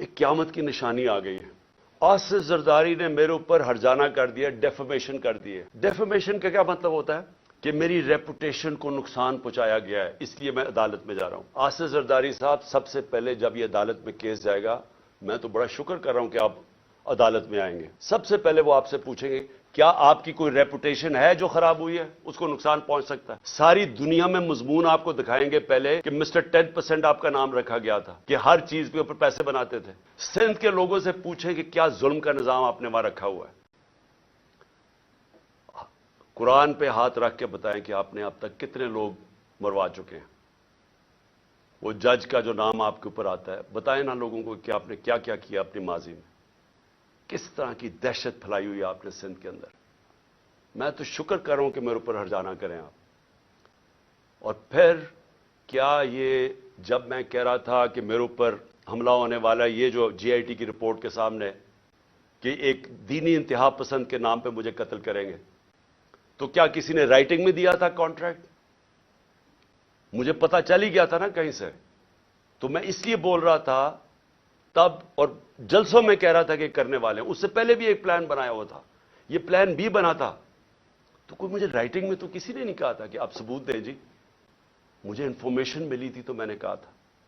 ایک قیامت کی نشانی آ گئی ہے. آصف زرداری نے میرے اوپر ہرجانہ کر دیا, ڈیفیمیشن کر دی ہے. ڈیفیمیشن کا کیا مطلب ہوتا ہے؟ کہ میری ریپوٹیشن کو نقصان پہنچایا گیا ہے, اس لیے میں عدالت میں جا رہا ہوں. آصف زرداری صاحب, سب سے پہلے جب یہ عدالت میں کیس جائے گا, میں تو بڑا شکر کر رہا ہوں کہ آپ عدالت میں آئیں گے. سب سے پہلے وہ آپ سے پوچھیں گے کیا آپ کی کوئی ریپوٹیشن ہے جو خراب ہوئی ہے, اس کو نقصان پہنچ سکتا ہے. ساری دنیا میں مضمون آپ کو دکھائیں گے پہلے کہ مسٹر 10% آپ کا نام رکھا گیا تھا, کہ ہر چیز کے اوپر پیسے بناتے تھے. سندھ کے لوگوں سے پوچھیں کہ کیا ظلم کا نظام آپ نے وہاں رکھا ہوا ہے. قرآن پہ ہاتھ رکھ کے بتائیں کہ آپ نے اب تک کتنے لوگ مروا چکے ہیں. وہ جج کا جو نام آپ کے اوپر آتا ہے, بتائیں نا لوگوں کو کہ آپ نے کیا کیا کیا اپنی ماضی میں, کس طرح کی دہشت پھیلائی ہوئی آپ نے سندھ کے اندر. میں تو شکر کر رہا ہوں کہ میرے اوپر ہرجانہ کریں آپ. اور پھر کیا یہ جب میں کہہ رہا تھا کہ میرے اوپر حملہ ہونے والا ہے, یہ جو جی آئی ٹی کی رپورٹ کے سامنے کہ ایک دینی انتہا پسند کے نام پہ مجھے قتل کریں گے, تو کیا کسی نے رائٹنگ میں دیا تھا کانٹریکٹ؟ مجھے پتا چل ہی گیا تھا نا کہیں سے. تو میں اس لیے بول رہا تھا تب, اور جلسوں میں کہہ رہا تھا کہ کرنے والے ہیں. اس سے پہلے بھی ایک پلان بنایا ہوا تھا, یہ پلان بھی بنا تھا. تو کوئی مجھے رائٹنگ میں تو کسی نے نہیں کہا تھا کہ آپ ثبوت دیں جی. مجھے انفارمیشن ملی تھی تو میں نے کہا تھا.